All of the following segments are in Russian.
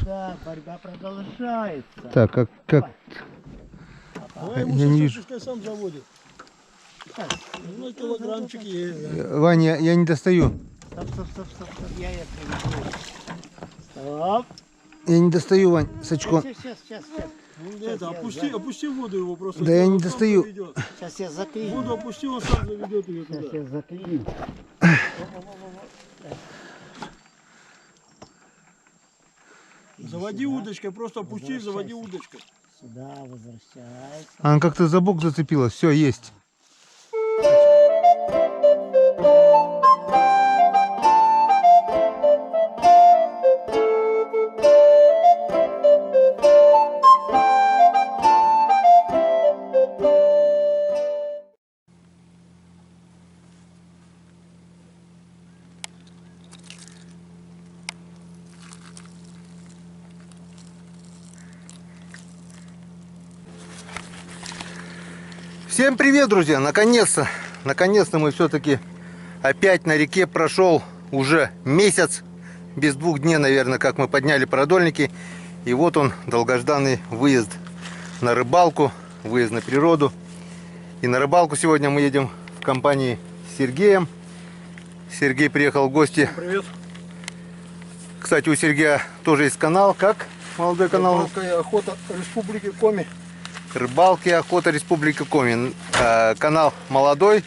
Да, борьба продолжается. Так, как... Давай ему Я не сейчас пускай сам заводит. Ну, килограммчик есть. Ваня, я не достаю. Стоп, я приведу. Стоп. Я не достаю, Вань, с очком. Сейчас. Ну, это, опусти в воду его просто. Да я не Он сам достаю. заведет. Сейчас я заклею. Воду опусти, он сам заведет ее Сейчас туда. я заклею. Заводи удочкой, просто опусти и заводи удочкой. Сюда возвращается. Она как-то за бок зацепилась. Все, есть. Всем привет, друзья! Наконец-то мы все-таки опять на реке. Прошел уже месяц, без 2 дней, наверное, как мы подняли продольники. И вот он, долгожданный выезд на рыбалку, выезд на природу. И на рыбалку сегодня мы едем в компании с Сергеем. Сергей приехал в гости. Привет. Кстати, у Сергея тоже есть канал. Как молодой канал? Рыбалка и охота Республики Коми. Рыбалки и охота Республика Коми. Канал молодой.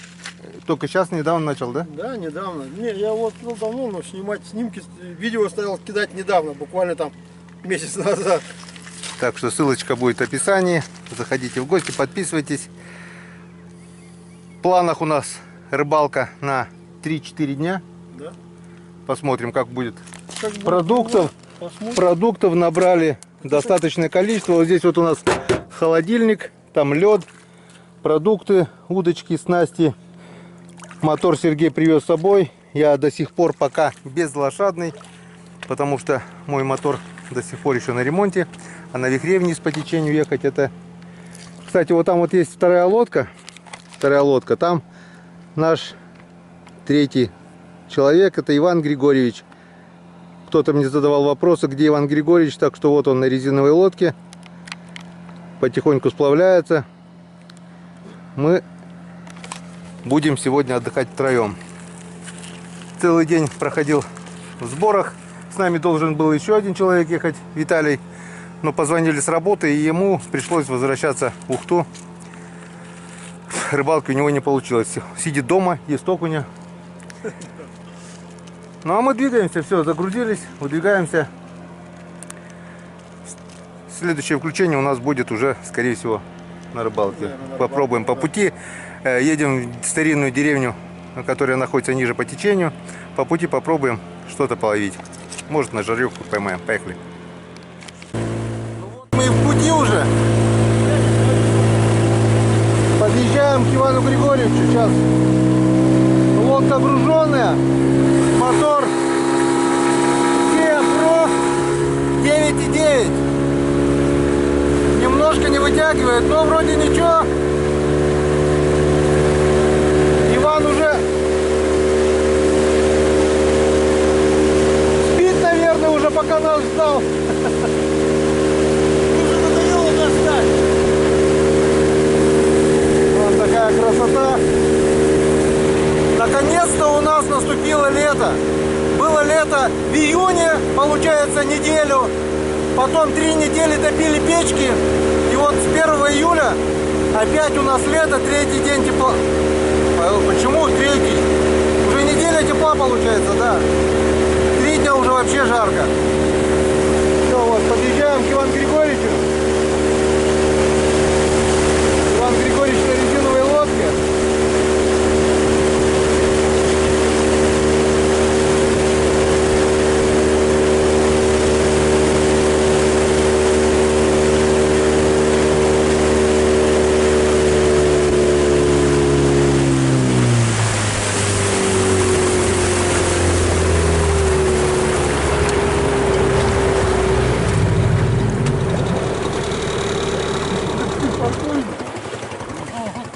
Только сейчас, недавно начал, да? Да, недавно. Не, я вот давно, но снимать снимки, видео стал кидать недавно, буквально там месяц назад. Так что ссылочка будет в описании. Заходите в гости, подписывайтесь. В планах у нас рыбалка на 3-4 дня. Да. Посмотрим, как будет. Как бы, Продуктов. посмотрим. Продуктов набрали достаточное количество. Вот здесь вот у нас холодильник, там лед, продукты, удочки, снасти. Мотор Сергей привез с собой. Я до сих пор пока безлошадный, потому что мой мотор до сих пор еще на ремонте. А на вихре вниз по течению ехать это... Кстати, вот там вот есть вторая лодка. Там наш третий человек, это Иван Григорьевич. Кто-то мне задавал вопросы, где Иван Григорьевич. Так что вот он на резиновой лодке. Потихоньку сплавляется. Мы будем сегодня отдыхать втроем. Целый день проходил в сборах. С нами должен был еще один человек ехать, Виталий. Но позвонили с работы, и ему пришлось возвращаться в Ухту. Рыбалки у него не получилось. Сидит дома, ест окуня. Ну а мы двигаемся, все, загрузились, выдвигаемся. Следующее включение у нас будет уже, скорее всего, на рыбалке. Попробуем по пути. Едем в старинную деревню, которая находится ниже по течению. По пути попробуем что-то половить. Может, на жарёвку поймаем. Поехали. Мы в пути уже. Подъезжаем к Ивану Григорьевичу. Сейчас лодка груженная. Мотор Kia Pro 9.9. Немножко не вытягивает, но вроде ничего. Иван уже спит, наверное, уже пока нас ждал. Уже надоело нас ждать. Вот такая красота. Наконец-то у нас наступило лето. Было лето в июне, получается, неделю. Потом 3 недели топили печки. И вот с 1 июля опять у нас лето, 3-й день тепла. Почему 3-й? Уже неделя тепла получается, да. 3 дня уже вообще жарко. Все, вот, подъезжаем к Ивану Григорьевичу. Иван Григорьевич на резиновой лодке.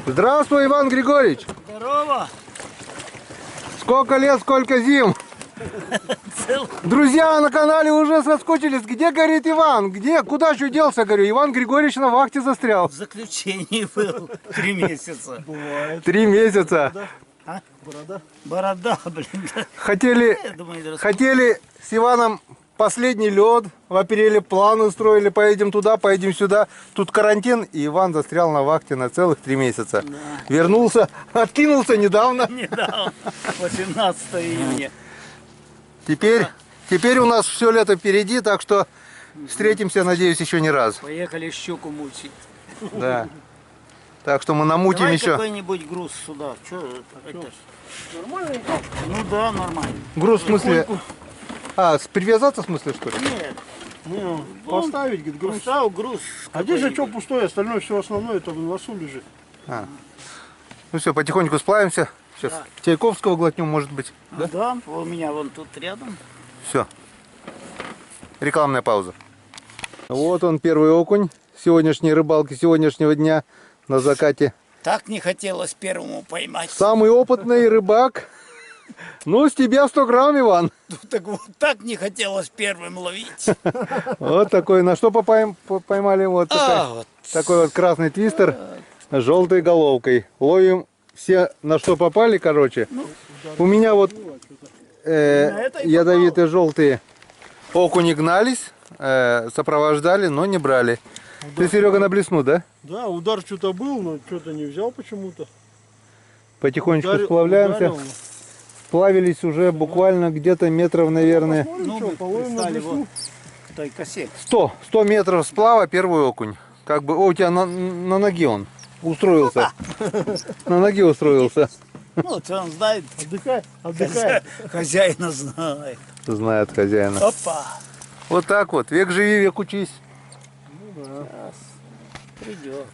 Здравствуй, Иван Здорово! Сколько лет, сколько зим? Целых Друзья на канале уже соскучились. Где, говорит, Иван? Где? Куда же делся? Говорю, Иван Григорьевич на вахте застрял. В заключении был 3 месяца. Бывает. 3 месяца. А? Борода. Борода, блин. Да. Хотели Я думаю, с Иваном последний лед. В апреле планы устроили. Поедем туда, поедем сюда. Тут карантин. И Иван застрял на вахте на целых 3 месяца. Да. Вернулся, откинулся недавно. недавно, 18 июня. Теперь у нас все лето впереди, так что встретимся, надеюсь, еще не раз. Поехали щуку мучить. Да. Так что мы намутим Давай еще. какой-нибудь груз сюда. Че это? Нормально? Ну да, нормально. Груз в смысле... привязаться в смысле, что ли? Нет, Ну, поставить, говорит, груз. поставил груз. А здесь же что какой-нибудь. пустое, остальное все основное, это в носу лежит. Ну все, потихоньку сплавимся. Сейчас Да. Чайковского глотнем, может быть. Да, у меня вон тут рядом. Все. Рекламная пауза. Вот он, первый окунь сегодняшней рыбалки, сегодняшнего дня на закате. Так не хотелось первому поймать. Самый опытный рыбак. Ну, с тебя 100 грамм, Иван. Так вот так не хотелось первым ловить. Вот такой. На что поймали? Вот Вот. такой вот красный твистер с желтой головкой. Ловим все, на что попали, короче. У меня вот это и ядовитые желтые окуни гнались, сопровождали, но не брали. Ты, Серега, на блесну, да? Да, удар что-то был, но что-то не взял почему-то. Потихонечку Ударил- сплавляемся. ударил. Сплавились уже буквально где-то метров, наверное, Посмотрим, что, половим на пристали блесну. в той косе. 100 метров сплава, первый окунь. Как бы, у тебя на ноге он устроился. На ноге устроился. Ну, это он знает. Отдыхай, отдыхай. Хозяина знает. Знает хозяина. Опа. Вот так вот. Век живи, век учись. Сейчас придет.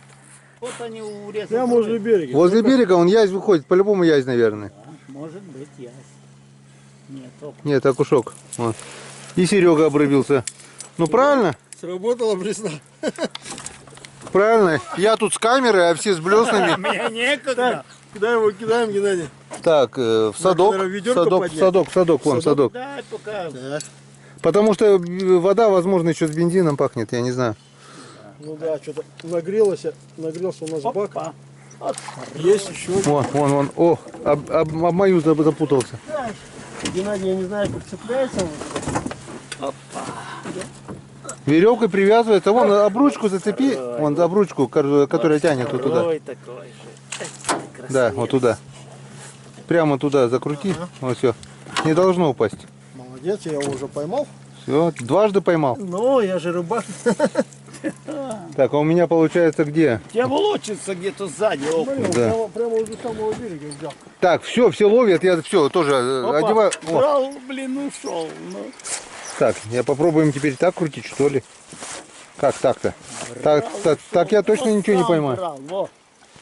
Вот они урезали. Прямо возле берега. Возле берега он язь выходит. По-любому язь, наверное. Может быть, ясь. Нет, окунь. Нет, окушок. Вот. И Серега обрубился. Ну правильно? Сработала блесна. Правильно. Я тут с камерой, а все с блеснами. Мне некогда. Куда его кидаем, Геннадий? Так, в садок. наверное, ведерко поднять. Садок, вон садок. Дай пока. Потому что вода, возможно, еще с бензином пахнет, я не знаю. Ну да, что-то нагрелся у нас бак. Опа. Вот. Есть еще. Вон. О, об мою запутался. Геннадий, я не знаю, как цепляется. Веревкой привязывается. Вон обручку зацепи. Вон обручку, которая тянет вот туда. Ой, такой же. Да, вот туда. Прямо туда закрути. Вот все. Не должно упасть. Молодец, я его уже поймал. Все, дважды поймал. Ну, я же рыбак. Так, а у меня получается где? Тебе волочится где-то сзади. окунь. Да. Прямо возле самого берега взял. Так, все ловят. Я все тоже Опа, одеваю. О, брал, блин, ушел. Ну. так, я попробуем теперь так крутить, что ли? Как так-то? Так я точно Вот ничего не там поймаю. брал, во.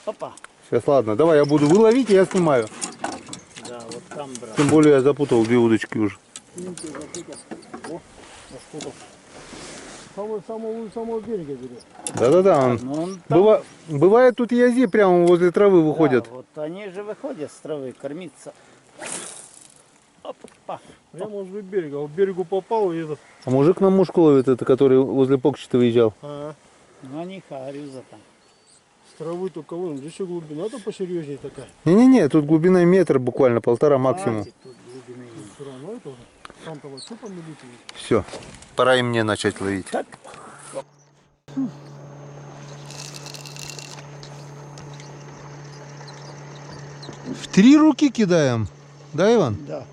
Опа. Сейчас, ладно, давай я буду выловить, и я снимаю. Да, вот там брал. Тем более я запутал 2 удочки уже. Самого берега берет. Да-да-да. Ну, он там, Бывает тут язи прямо возле травы выходят. да, вот они же выходят с травы кормиться. Опа. Прямо возле берега. А в берегу попал и этот. А мужик на мушку ловит, это который возле Покчета выезжал. А, Ну, они харюза там. с травы только вон. Здесь еще глубина-то посерьезнее такая. Не-не-не, тут глубина метр буквально, 1,5 максимум. Хватит тут глубины. Все равно это уже. Сам-то вообще помилительный. Все, пора и мне начать ловить. Так. В 3 руки кидаем, да, Иван? Да.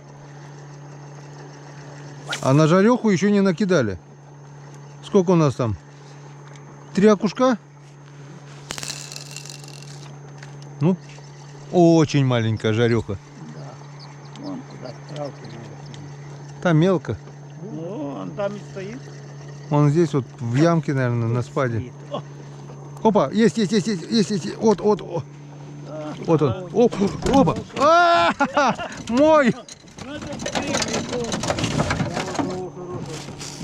А на жареху еще не накидали. Сколько у нас там? 3 окушка? Ну, очень маленькая жареха. Вон куда травку надо. Там мелко. Ну, он там и стоит. Он здесь вот в ямке, наверное, на спаде. Стоит. О, Опа, есть. Вот. Вот он. Оп, опа. Мой.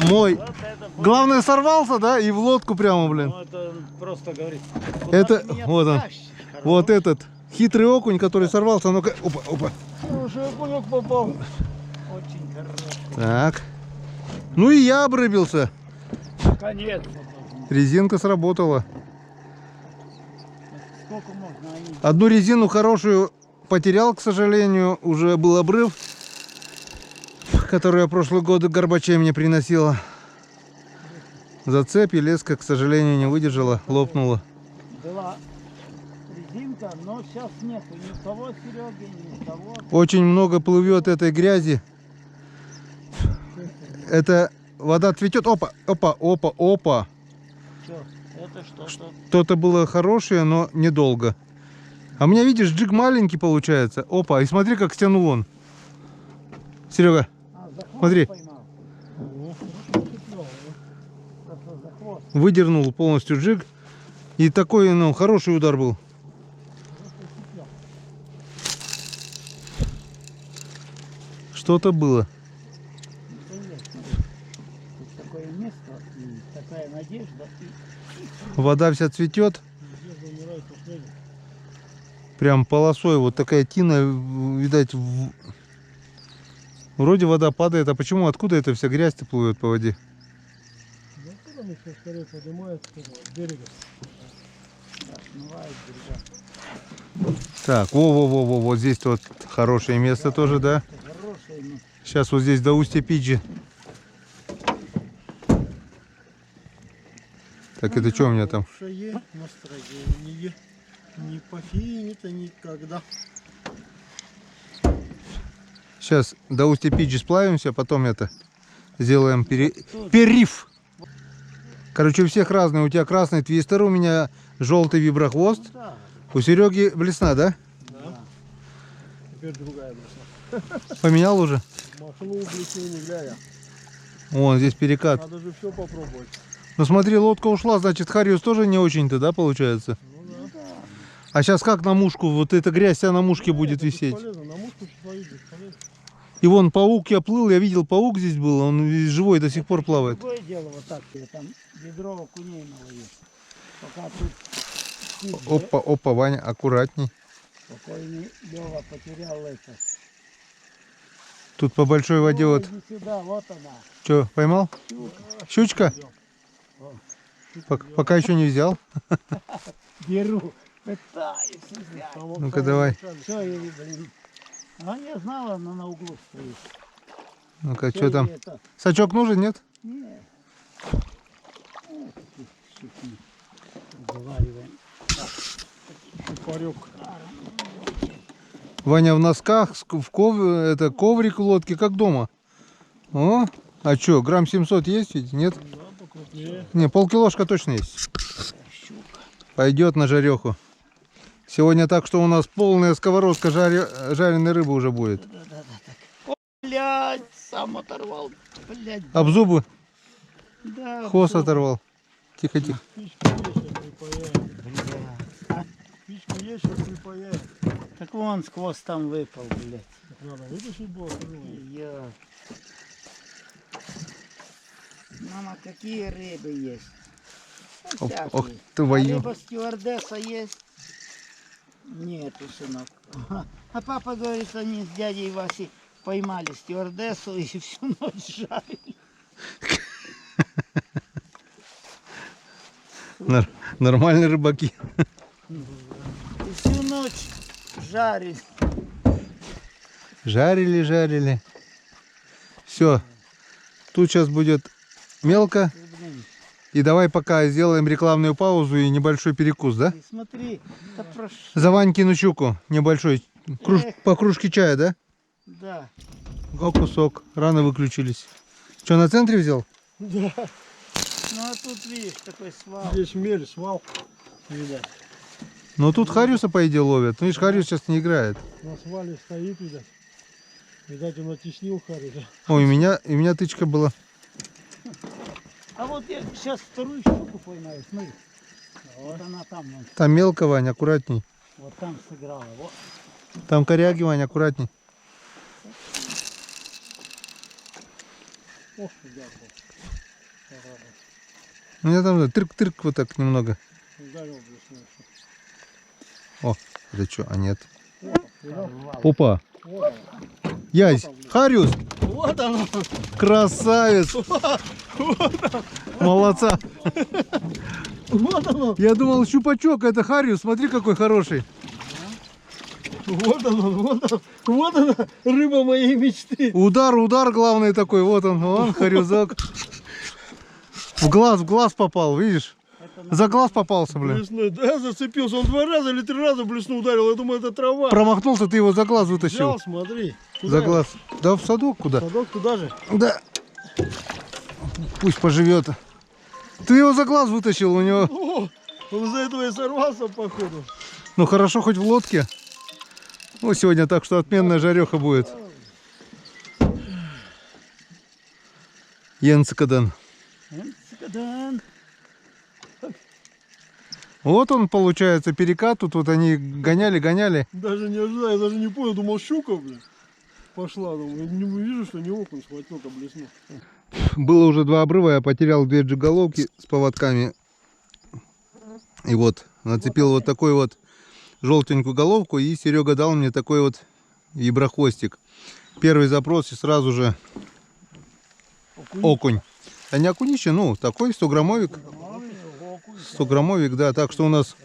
Мой. вот это, Главное, сорвался, да, и в лодку прямо, блин. ну, это он просто говорит. Куда Это, ты меня вот он. тащишь, Вот хорош? этот хитрый окунь, который сорвался. Ну-ка, опа. Уже окунек попал. Очень хороший. Так. Ну и я обрыбился. Наконец-то. Резинка сработала. Сколько можно? Они... Одну резину хорошую потерял, к сожалению. Уже был обрыв, который я прошлый год Горбачей мне приносила. Зацеп и леска, к сожалению, не выдержала, лопнула. Была резинка, но сейчас нету ни того Сереги, ни того. Очень много плывет этой грязи. Это вода цветет. Опа, опа, опа, опа. Что? Это что-то. Что-то было хорошее, но недолго. А у меня, видишь, джиг маленький получается. Опа, и смотри, как стянул он. Серега, А, за хвост смотри. поймал. Просто за хвост. Выдернул полностью джиг. И такой, ну, хороший удар был. Что-то было. Тут такое место, и такая надежда. Вода вся цветет. Прям полосой. Вот такая тина, видать, вроде вода падает. А почему, откуда эта вся грязь-то плывет по воде? Потому что скорее поднимается с берега. Да, смывает берега. Так, во-во-во-во, вот здесь вот хорошее место тоже, да? Это хорошее место. Сейчас вот здесь до устья Пиджи. Так, это что у меня там? Хорошее настроение. Не пофинит никогда. Сейчас до устья Пиджи сплавимся, потом это сделаем перерыв. Короче, у всех разные. У тебя красный твистер, у меня желтый виброхвост. Ну, да. У Сереги блесна, да? Да. Теперь другая бросна. Поменял уже? Махнул блесну, глядя. Вон, здесь перекат. Надо же все попробовать. Ну смотри, лодка ушла, значит, Хариус тоже не очень-то, да, получается? Ну да. А сейчас как на мушку? Вот эта грязь вся на мушке будет Это висеть. бесполезно. На мушку свои бесполезно. И вон паук, я плыл, я видел, паук здесь был, он живой до сих пор плавает. Другое дело, вот так, там ведро окуней наловил. Пока тут Опа, опа, Ваня, аккуратней. покойный Лева потерял это. Тут по большой воде вот. Иди сюда, вот она. Что, поймал? Щучка? Пока еще не взял. Беру. Пытаюсь взять. Ну-ка давай. Что, блин? А я знала, она на углу стоит. Ну-ка, Всё, что там? и это- Сачок нужен, нет? Нет. Вот такие щуки. Разговариваем. Упарек. Ваня в носках, это коврик в лодке, как дома. О, а что, грамм 700 есть ведь? Нет? Да, покрупнее. Не, полкилошка точно есть. Пойдет на жареху. Сегодня так, что у нас полная сковородка жареной рыбы уже будет. Блядь, сам оторвал. Блядь. Об зубы Да, хвост всё. оторвал. Тихо, тихо. Спичка есть, сейчас припаяет. Бля. А, Спичка есть, сейчас припаяет. так вон сквозь там выпал, блядь. Так надо вытащить было. Я. Мама, какие рыбы есть? Ну, всякие. Ох, А твою. рыба стюардесса есть? Нету, сынок. А папа говорит, они с дядей Васей поймали стюардессу и всю ночь жарили. Нормальные рыбаки. И всю ночь жарили. Жарили. Все. Тут сейчас будет мелко. Блин, И давай пока сделаем рекламную паузу и небольшой перекус, да? и смотри, да прошу. За Ванькину щуку небольшой. Эх. По кружке чая, да? Да. О, кусок. Рано выключились. Что, на центре взял? Да. Ну а тут видишь, такой свал. Здесь мель, свал. Видать. Ну тут Хариуса, по идее, ловят. Ну, видишь, Хариус сейчас не играет. На свале стоит, видать. Видать, он оттеснил Хариуса. Ой, у меня тычка была. А вот я сейчас вторую щуку поймаю, смотри. Вот она там, вон, Там мелко, Вань, аккуратней. вот там сыграла. Вот. Там коряги, Вань, аккуратней. Ох, дякую. У меня там тырк-тырк вот так немного. Ударил блесну. О, это что? А нет. Видал? Опа. Вот Язь, Хариус, Вот оно. красавец. Молодца. Вот оно. Я думал, щупачок, это Хариус, смотри, какой хороший. Вот оно. Вот оно. Вот она, рыба моей мечты. Удар главный такой, вот он, Хариусок. В глаз попал, видишь? За глаз попался, блин. Блесной. Да, зацепился. Он 2 раза или 3 раза блесну ударил. Я думаю, это трава. Промахнулся, ты его за глаз вытащил. Взял, смотри. За глаз. Да в садок куда? Садок туда же. Да. Пусть поживет. Ты его за глаз вытащил, у него. О, он из-за этого и сорвался, походу. Ну хорошо, хоть в лодке. Ну, сегодня так что отменная жареха будет. Янцикадан. Вот он, получается, перекат. Тут они гоняли. Даже не ожидаю, даже не понял. Думал, щука, блин. Пошла. Думаю, не вижу, что не окунь схватил-то блеснул. Было уже 2 обрыва, я потерял 2 джиголовки с поводками. И вот, нацепил вот такой вот желтенькую головку, и Серега дал мне такой вот виброхвостик. Первый запрос и сразу же окунь. А не окунище, ну такой 100-граммовик. 100-граммовик, да. Так что у нас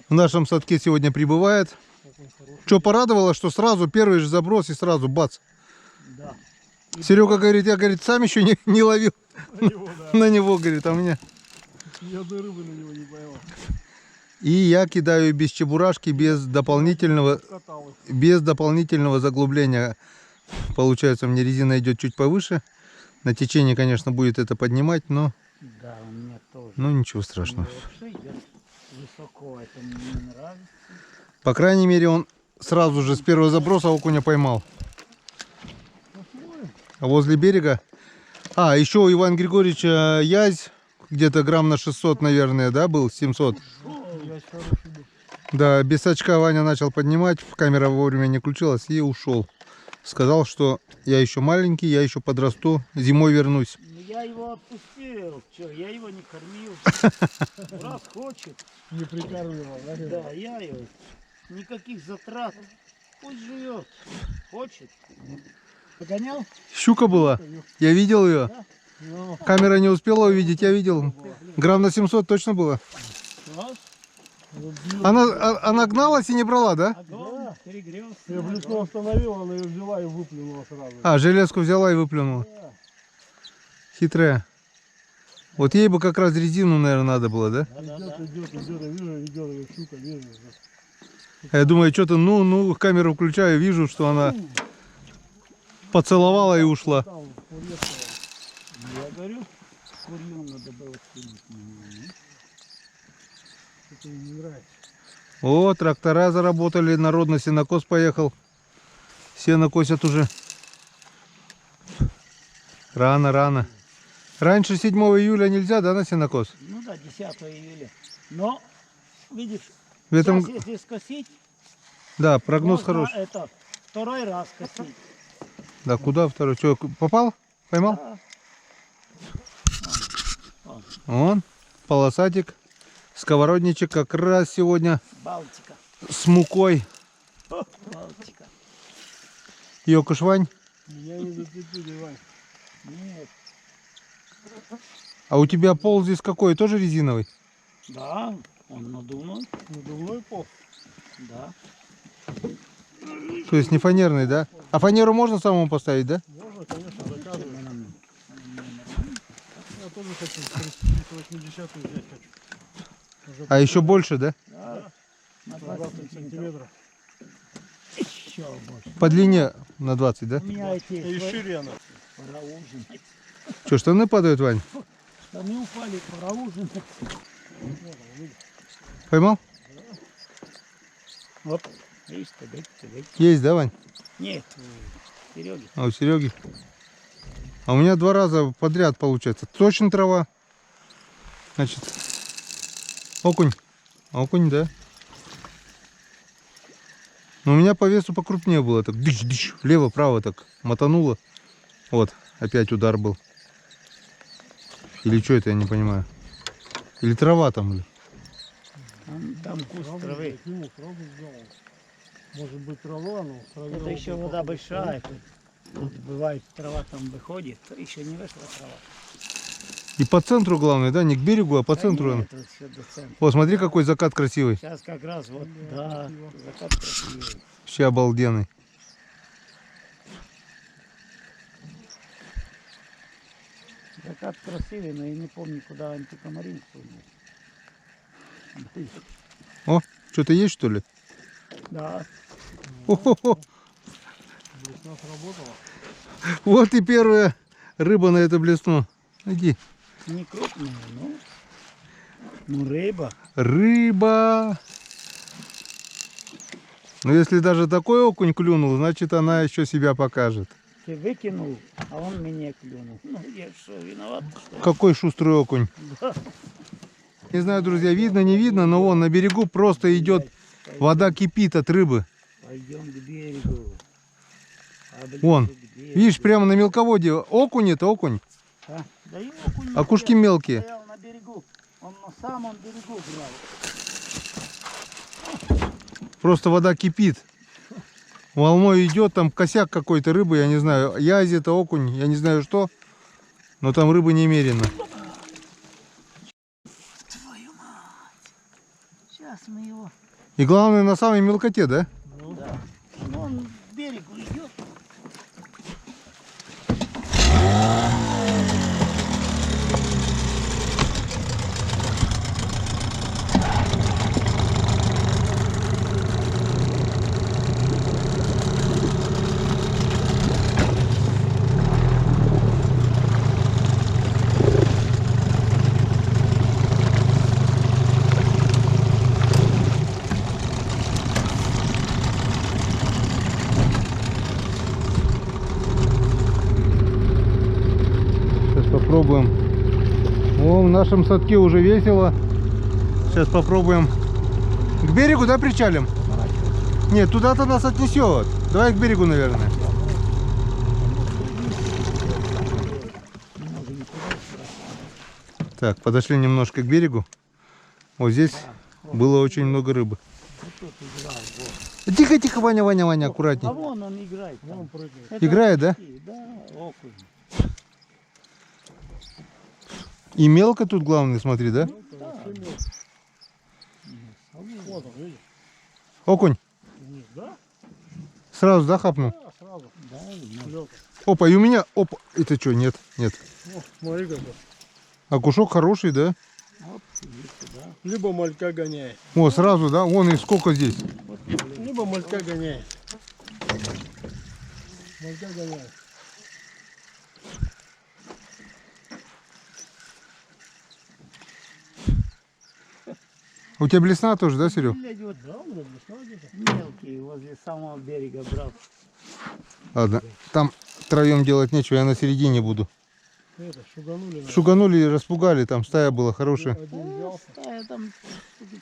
в нашем садке сегодня прибывает. Что порадовало, что сразу первый же заброс и сразу бац. Да. Серега говорит, я, говорит, сам еще не ловил на него, говорит, а мне. Ни одной рыбы на него не поймал. И я кидаю без чебурашки, без дополнительного заглубления. Получается, мне резина идет чуть повыше. На течение, конечно, будет это поднимать, но Да, у меня тоже. ну ничего страшного. Вообще идет высоко, это мне не нравится. По крайней мере, он сразу же с первого заброса окуня поймал. А возле берега. А, еще у Ивана Григорьевича язь где-то грамм на 600, наверное, да, был, 700. Да, без очка Ваня начал поднимать, камера вовремя не включилась и ушел. Сказал, что я еще маленький, я еще подрасту, зимой вернусь. Ну, я его отпустил, что, я его не кормил. Раз хочет, Не прикармливал, да? да, я его. Никаких затрат. Пусть живет. Хочет. Погонял? Щука была, я видел ее. Ну, Камера не успела увидеть, я видел. Грамм на 700 точно было. Раз. Она гналась и не брала, да? Огонь, перегрелся. я блесну остановил, она ее взяла и выплюнула сразу. А, железку взяла и выплюнула. Хитрая. Вот ей бы как раз резину, наверное, надо было, да? Идет, я вижу, идет, ее щука, вижу. А я думаю, что-то, ну, камеру включаю, вижу, что она поцеловала и ушла. Там, Я говорю, курью надо было скинуть. что-то ей не нравится. О, трактора заработали, народ на сенокос поехал. Сено косят уже. Рано. Раньше 7 июля нельзя, да, на сенокос? Ну да, 10 июля. Но, видишь, В этом, сейчас если скосить, да, прогноз можно хороший. это второй раз косить. Да, куда второй? Что, попал? Поймал? Да. Вон, полосатик. Сковородничек как раз сегодня Балтика. с мукой. Балтика. Йокушвань. Я не зацепил, Иван. Нет. А у тебя пол здесь какой? Тоже резиновый? Да, он надувной. Надувной пол. Да. То есть не фанерный, да? А фанеру можно самому поставить, да? Можно, конечно, заказывать. Я тоже хочу 80 взять хочу. Уже А еще больше, да? Да. На 20 20 сантиметров. Еще больше. По длине на 20, да? У меня эти И шире она. пора ужинать. Что, штаны падают, Вань? Штаны упали, пора ужинать. Поймал? Вот. Видишь, тыгать. Есть, да, Вань? Нет, Сереги. А у Сереги? А у меня 2 раза подряд получается. Точно трава. Значит, окунь. Окунь, да. Но у меня по весу покрупнее было. Так дыщ, влево-право так мотануло. Вот, опять удар был. Или что это, я не понимаю. Или трава там. Или... Там куст травы. Ему сразу сделал. Может быть трава, но Это еще вода большая. Тут бывает трава там выходит, то еще не вышла трава. И по центру главное, да? Не к берегу, а по центру. Нет, тут все до центра. О, смотри, какой закат красивый. Сейчас как раз вот, да, закат красивый. Вообще обалденный. Закат красивый, но я не помню, куда антикомарин сунул. О, что-то есть, что ли? Да. О-хо-хо. Блесна сработала. Вот и первая рыба на эту блесну. Иди. Не крупная, ну рыба. Рыба. Но если даже такой окунь клюнул, значит она еще себя покажет. Ты выкинул, а он меня клюнул. Ну, я что, виноват, что ли? Какой шустрый окунь. Да. Не знаю, друзья, видно, не видно, но вон на берегу просто идет, вода кипит от рыбы. Пойдем к берегу. Вон, К берегу. видишь, прямо на мелководье окунь, это окунь. А? Да и окунь А кушки мелкие. стоял на берегу. Он на самом берегу брал. Просто вода кипит. Волной идет, там косяк какой-то рыбы, я не знаю. Язи это окунь, я не знаю что. Но там рыбы немерено. Твою мать. Сейчас мы его... И главное на самой мелкоте, да? Да. Ну, он к берегу идет. Сейчас попробуем. О, в нашем садке уже весело. Сейчас попробуем. К берегу, да, причалим? Нет, туда-то нас отнесет. Давай к берегу, наверное. Так, подошли немножко к берегу. Вот здесь было очень много рыбы. Тихо, тихо, Ваня, Ваня, Ваня, А аккуратней. вон он играет. Там. Вон прыгает. Это Играет, да? окунь, да, окунь. И мелко тут главное, смотри, да? Вот он, видишь? Окунь. Вниз, да? Сразу, да, хапнул? Да, сразу. Да, ну, Лёг. Опа, и у меня, опа, это что, нет, нет. О, смотри какой. А кушок хороший, да? вот, иди сюда. Либо малька гоняет. О, сразу, да? Вон и сколько здесь. Либо малька гоняет. Малька гоняет. У тебя блесна тоже, да, Серег? Блядь, вот Да, у меня блесна где-то. мелкий возле самого берега брал. Ладно, там втроем делать нечего, я на середине буду. Это, шуганули. наверное. Шуганули и распугали, там стая была хорошая. Один взялся. Да, там штуки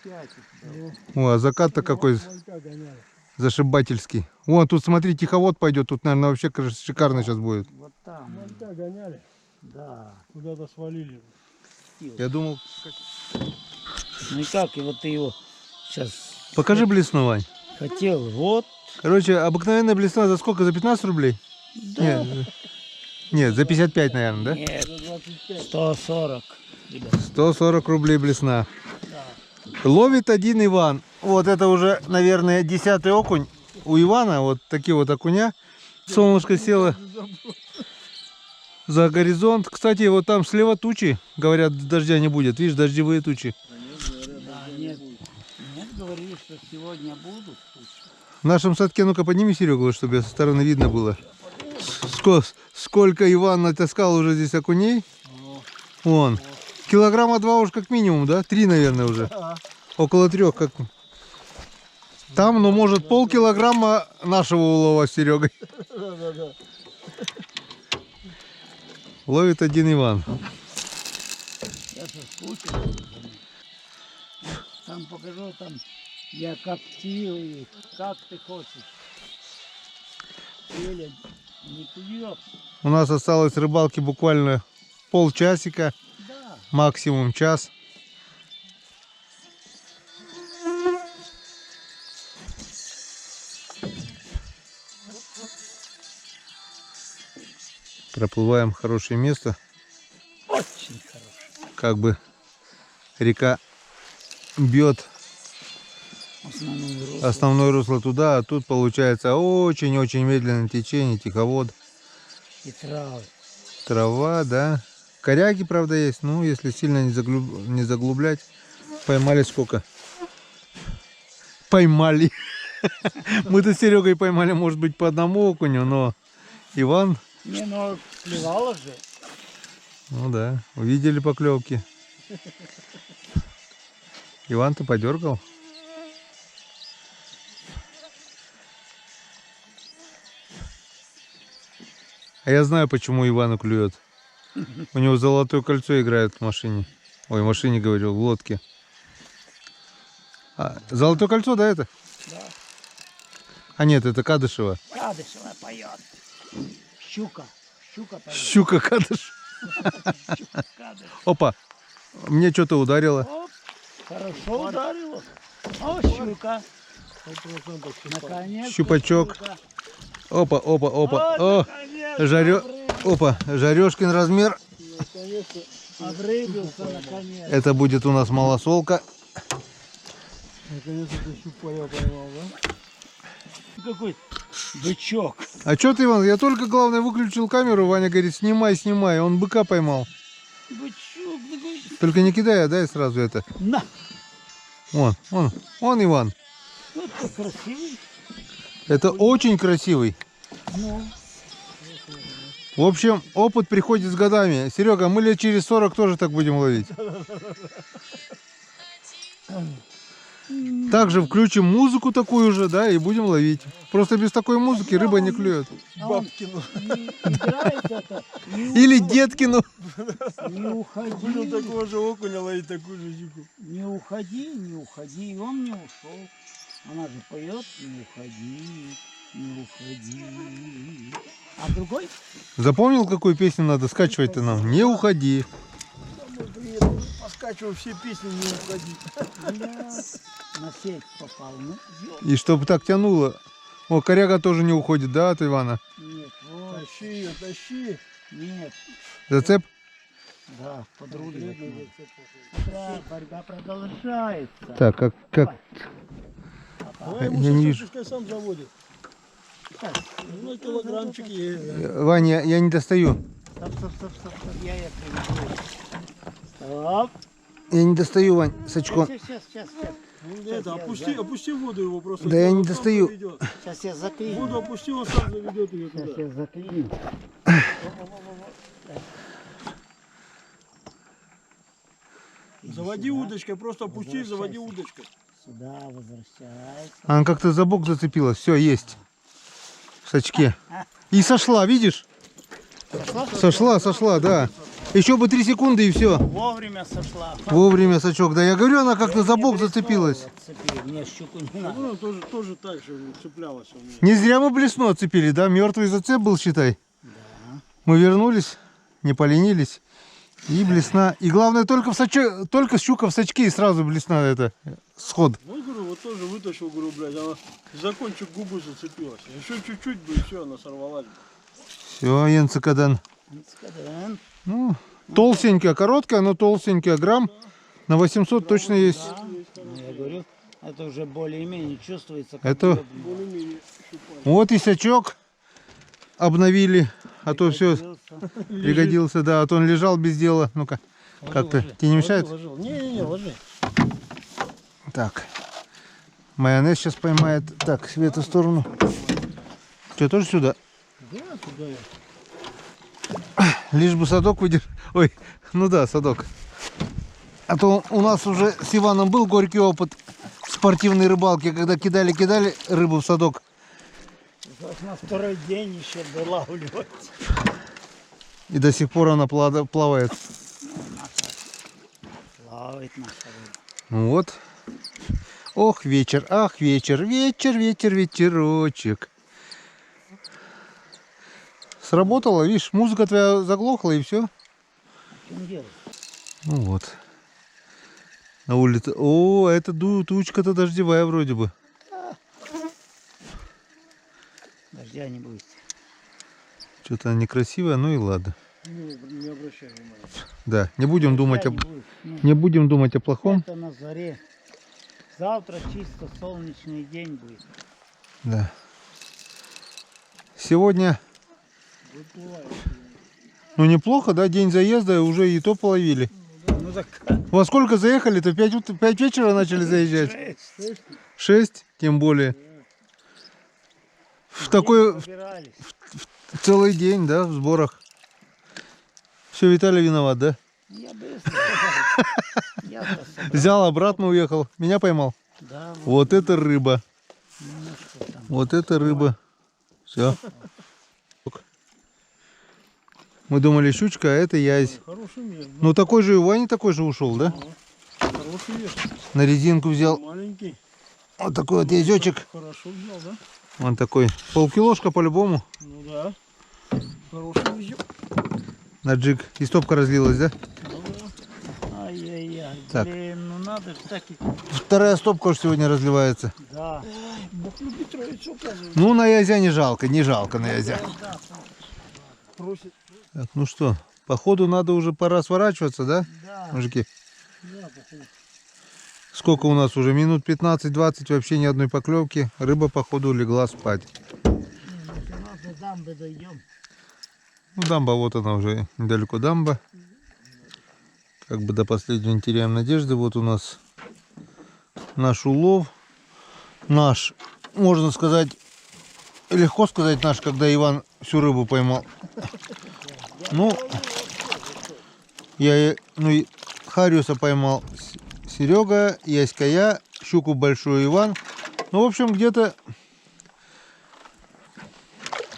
4-5. О, а закат-то какой Малька гоняет. зашибательский. Вон, тут смотри, тиховод пойдет, тут, наверное, вообще шикарно сейчас будет. Вот там, Малька гоняли. да. Куда-то свалили. Я думал... Ну и как, и вот ты его сейчас Покажи блесну, Вань. хотел, вот. Короче, обыкновенная блесна за сколько? За 15 рублей? Да. Нет, за 55, наверное, да? Нет, За 25. 140, ребят. 140 рублей блесна. Да. Ловит один Иван. Вот это уже, наверное, 10-й окунь. У Ивана вот такие вот окуня. Солнышко село за горизонт. Кстати, вот там слева тучи. Говорят, дождя не будет. Видишь, дождевые тучи. Да, нет, говорили, что сегодня будут. В нашем садке, ну-ка подними, Серегу, чтобы со стороны видно было. Сколько Иван натаскал уже здесь окуней. Вон. Килограмма 2 уж как минимум, да? 3, наверное, уже. Около 3. Как... Там, ну, может, полкилограмма нашего улова с Серегой. Да-да-да. Ловит один Иван. Я соскучился. Там покажу, там я коптил их, как ты хочешь. Или не клюет. У нас осталось рыбалки буквально полчасика, Да. максимум час. Проплываем хорошее место. Очень хороший. Как бы река бьет основное русло туда, а тут получается очень-очень медленное течение, тиховод. И травы. Трава, да. Коряги, правда, есть. Ну, если сильно не заглублять. Поймали сколько? Поймали. Мы-то с Серегой поймали, может быть, по одному окуню, но Иван... Не, ну клевало же. Ну да, увидели поклевки. Иван-то подергал. А я знаю, почему Ивану клюет. У него золотое кольцо играет в машине. Ой, в машине, говорил, в лодке. А, золотое кольцо, да, это? Да. А нет, это Кадышева. Кадышева поет. Щука. Щука поет. Щука Кадыш. Щука Кадыш. Опа, мне что-то ударило. Оп, хорошо ударило. О, щука. Наконец. Щупачок. Опа, опа, опа. О, Наконец, опа, жарешкин размер. обрыбился, наконец. Это будет у нас малосолка. Наконец это щуп я поймал, да? Какой бычок. А что ты, Иван? Я только, главное, выключил камеру. Ваня говорит, снимай, снимай. Он быка поймал. Бычок такой. Только не кидай, а дай сразу это. На. Он, Иван. Вот ты красивый. Это очень красивый. Ну, В общем, опыт приходит с годами. Серега, мы лет через 40 тоже так будем ловить. Также включим музыку такую же, да, и будем ловить. Просто без такой музыки рыба не клюет. Бабкину. играет это. Или Деткину. Не уходи. Будем такого же окуня ловить, такую же щуку. Не уходи, не уходи. И он не ушел. Она же поет, не уходи, не уходи. А другой? Запомнил, какую песню надо скачивать-то нам? Не уходи. Домой приеду, поскачиваю все песни, не уходи. Бля, на сеть попал. Ну, ёп. И чтобы так тянуло. О, коряга тоже не уходит, да, от Ивана? Нет, вот, Тащи ее, тащи. нет. Зацеп? Да, подруливает. Да, борьба продолжается. Так, как? Давай Я ему не сейчас, вижу. пускай сам заводит. Ну, килограммчик есть. Да. Ваня, я не достаю. Стоп, я приведу. Стоп. Я не достаю, Вань, с очком. Сейчас. Ну, это, опусти в воду его просто. Да я не Он сам достаю. заведет. Сейчас я В заклиню. воду опусти, он сам заведет ее Сейчас туда. я заклиню. Заводи удочкой, просто опусти, заводи Возвращайся. удочкой. Сюда возвращается. Она как-то за бок зацепилась. Все, есть. В сачке. И сошла, видишь? Сошла, да. Еще бы 3 секунды и все. Вовремя сошла. Вовремя сачок. Да я говорю, она как-то за бок зацепилась. Отцепи. Мне щуку не надо. Ну, тоже так же цеплялась у меня. Не зря мы блесну отцепили, да? Мертвый зацеп был, считай. Да. Мы вернулись, не поленились. И блесна. И главное, только щука в сачке и сразу блесна это сход. Ну, говорю, вот тоже вытащил, говорю, блядь, она за кончик губы зацепилась. Еще чуть-чуть бы, и все, она сорвалась. Все, Янцекадан. Инцидент. Ну, толстенькая, короткая, но толстенькая. Грамм на 800 точно есть. Ну, я говорю, это уже более-менее чувствуется. Как Это- ёбаный. Более-менее щупать. Вот и сачок обновили. А то все Пригодился. пригодился, да. А то он лежал без дела. Ну-ка, как-то тебе не мешает? Не, ложи. Так. Майонез сейчас поймает. Так, в эту сторону. Что, тоже сюда? Да, туда я. Лишь бы садок выдержал. Ой, ну да, садок. А то у нас уже с Иваном был горький опыт спортивной рыбалки, когда кидали рыбу в садок. Вот на второй день еще вылавливать. И до сих пор она плавает. Плавает наша рыба. Ну вот. Ох, вечер, ах, ветерочек. Сработало, видишь, музыка твоя заглохла и все. В чем дело? Ну вот. На улице. О, это тучка-то дождевая вроде бы. Дождя не будет. Что-то она некрасивая, ну и ладно. Не обращай внимания. Да, не будем думать Я об... не буду. Не, Не будем думать о плохом. Это на заре. Завтра чисто солнечный день будет. Да. Сегодня, Выплывает. ну неплохо, да, день заезда, уже и то половили. Ну так Во сколько заехали-то? 5 вечера начали заезжать? 6, тем более. В такой собирались. целый день, да, в сборах. Все, Виталий виноват, да? Я быстро. Я-то собрал. Взял, обратно уехал. Меня поймал. Да, Вот это рыба. немножко там. Вот это рыба. Все. Мы думали щучка, а это язь. Хороший вес. Ну такой же и у Вани такой же ушел, да? Хороший вес. На резинку взял. Маленький. Вот такой вот язечек. Хорошо взял, да? Он такой. Полкилошка по-любому. Ну да. Хороший везет. На джиг. И стопка разлилась, да? Ну да. Ай-яй-яй. Так. Блин, ну надо же так и... Вторая стопка уж сегодня разливается. Да. Бог любит троицу, оказывается. Ну на язя не жалко, не жалко на язя. Просит. Так, ну что, походу надо уже пора сворачиваться, да, Да. мужики? Да, походу. Сколько у нас уже? Минут 15-20, вообще ни одной поклевки. Рыба, походу, легла спать. До дамбы дойдем. Ну, дамба, вот она уже, недалеко дамба. Как бы до последнего не теряем надежды. Вот у нас наш улов. Наш, можно сказать, легко сказать наш, когда Иван всю рыбу поймал. Ну, я, ну, и Хариуса поймал Серега, Яська я, щуку большую Иван. Ну, в общем, где-то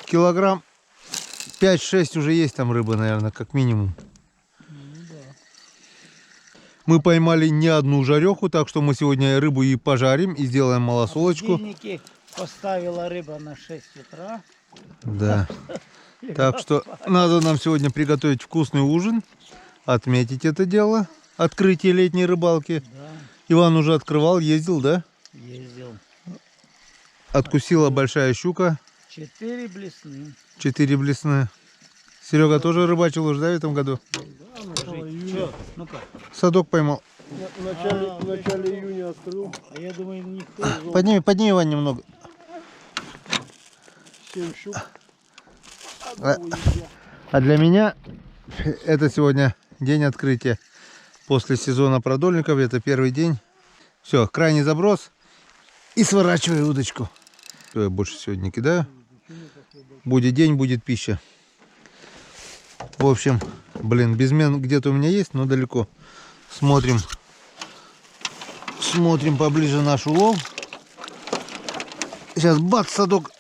килограмм 5-6 уже есть там рыбы, наверное, как минимум. Мы поймали не одну жареху, так что мы сегодня рыбу и пожарим, и сделаем малосолочку. В будильнике поставила рыба на 6 утра. Да. Так что надо нам сегодня приготовить вкусный ужин, отметить это дело. Открытие летней рыбалки. Да, Иван уже открывал, ездил, да? ездил. Откусила большая щука, 4 блесны. 4 блесны. Серега тоже рыбачил уже, да, в этом году? Чё? Ну-ка. Садок поймал. В начале июня открыл. А я думаю, никто. Подними, Иван, немного. 7 щук. А для меня это сегодня день открытия. После сезона продольников это первый день. Все, крайний заброс. И сворачиваю удочку. Все, я больше сегодня не кидаю. Будет день, будет пища. В общем, блин, безмен где-то у меня есть, но далеко. Смотрим поближе наш улов. Сейчас бац, садок.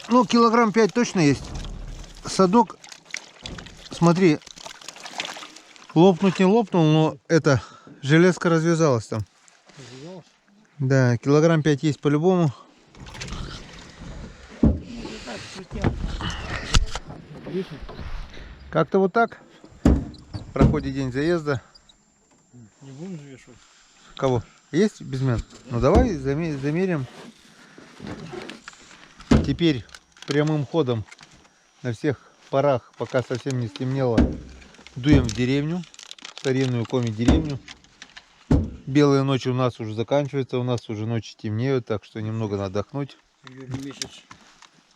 Ну, килограмм 5 точно есть. Садок, смотри, лопнуть не лопнул, но это железка развязалась там. Да, килограмм 5 есть по-любому. Как-то вот так. Проходит день заезда. Не будем взвешивать. Кого? Есть безмен? Ну давай замерим. Теперь прямым ходом на всех парах, пока совсем не стемнело, дуем в деревню, старинную коми-деревню. Белые ночи у нас уже заканчиваются, у нас уже ночи темнеют, так что немного надо отдохнуть. Июль месяц.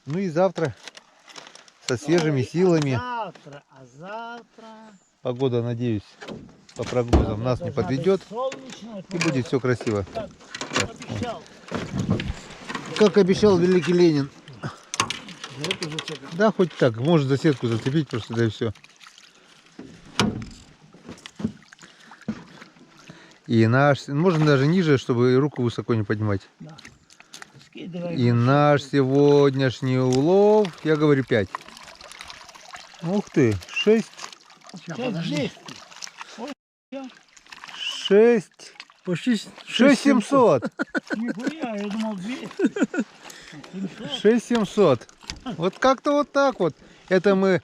Ну и завтра со свежими силами. А завтра... Погода, надеюсь, по прогнозам нас не подведет Солнечная и будет все красиво. обещал. Как обещал великий Ленин. За это зацепим. Да, хоть так, может за сетку зацепить просто, да и все. И наш, можно даже ниже, чтобы руку высоко не поднимать. Да. Скидывай. И наш сегодняшний улов, я говорю 5. Ух ты, 6. 6. Почти 6700. Нихуя, я думал 200. 6700. Вот как-то вот так вот. Это мы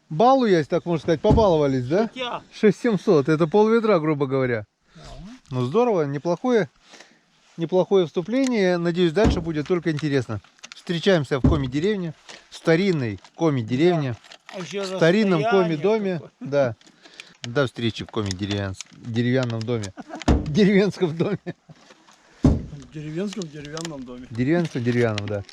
балуясь, так можно сказать, побаловались, да? Я. 6700. Это пол-ведра, грубо говоря. Ну здорово, неплохое вступление. Надеюсь, дальше будет только интересно. встречаемся в коми-деревне, в старинной коми-деревне, А еще в старинном расстояние коми-доме. какое. Да. До встречи в коми-деревянном доме. Деревенском доме. В деревенском деревянном доме. Деревенском деревянном, да.